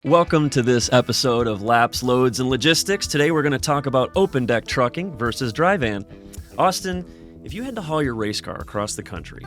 Welcome to this episode of Laps, Loads, and Logistics. Today we're going to talk about open deck trucking versus dry van. Austin, if you had to haul your race car across the country,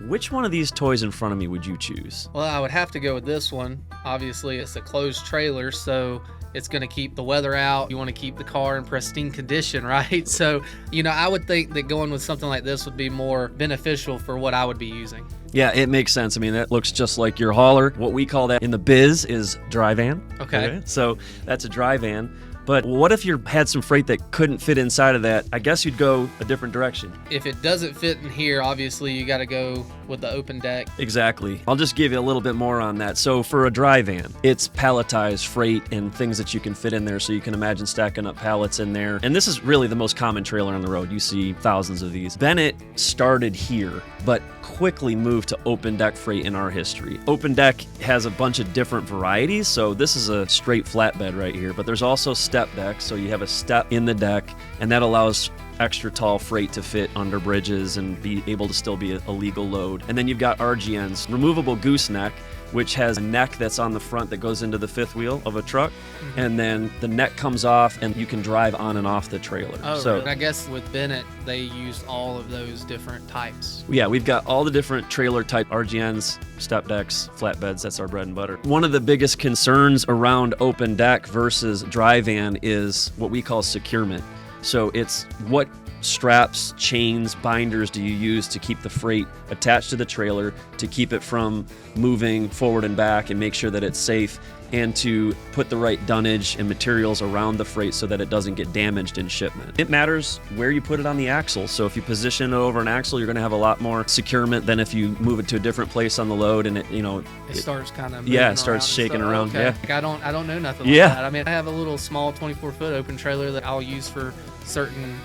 which one of these toys in front of me would you choose? Well, I would have to go with this one. Obviously, it's a closed trailer, so it's going to keep the weather out. You want to keep the car in pristine condition, right? So, I would think that going with something like this would be more beneficial for what I would be using. Yeah, it makes sense. I mean, that looks just like your hauler. What we call that in the biz is dry van. Okay. So that's a dry van. But what if you had some freight that couldn't fit inside of that? I guess you'd go a different direction. If it doesn't fit in here, obviously you got to go with the open deck. Exactly. I'll just give you a little bit more on that. So for a dry van, it's palletized freight and things that you can fit in there. So you can imagine stacking up pallets in there. And this is really the most common trailer on the road. You see thousands of these. Bennett started here, but quickly moved to open deck freight in our history. Open deck has a bunch of different varieties. So this is a straight flatbed right here, but there's also step deck. So you have a step in the deck, and that allows extra tall freight to fit under bridges and be able to still be a legal load. And then you've got RGNs, removable gooseneck, which has a neck that's on the front that goes into the fifth wheel of a truck. Mm-hmm. And then the neck comes off and you can drive on and off the trailer. Oh, so right. I guess with Bennett, they used all of those different types. Yeah, we've got all the different trailer type RGNs, step decks, flatbeds. That's our bread and butter. One of the biggest concerns around open deck versus dry van is what we call securement. So it's what straps, chains, binders do you use to keep the freight attached to the trailer, to keep it from moving forward and back and make sure that it's safe, and to put the right dunnage and materials around the freight so that it doesn't get damaged in shipment. It matters where you put it on the axle. So if you position it over an axle, you're going to have a lot more securement than if you move it to a different place on the load and it starts kind of it starts shaking around. Okay. Yeah. Like I don't know nothing like that. I mean, I have a little small 24-foot open trailer that I'll use for certain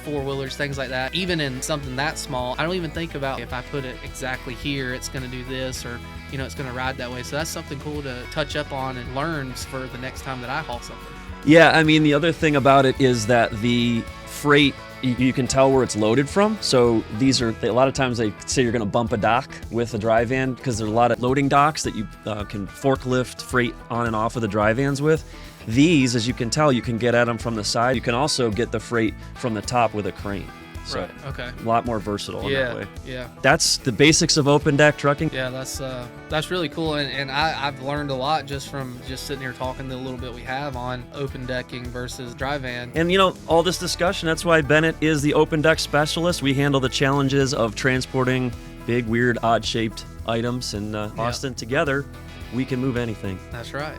four-wheelers, things like that. Even in something that small, I don't even think about if I put it exactly here, it's going to do this, or it's going to ride that way. So that's something cool to touch up on and learn for the next time that I haul something. Yeah, I mean, the other thing about it is that the freight, you can tell where it's loaded from. So these are, a lot of times they say you're going to bump a dock with a dry van because there's a lot of loading docks that you can forklift freight on and off of the dry vans with. These, as you can tell, you can get at them from the side. You can also get the freight from the top with a crane. So right. Okay. A lot more versatile in that way. Yeah. That's the basics of open deck trucking. Yeah, that's really cool, and I've learned a lot just from sitting here talking the little bit we have on open decking versus dry van. And all this discussion, that's why Bennett is the open deck specialist. We handle the challenges of transporting big, weird, odd-shaped items, and Austin, together, we can move anything. That's right.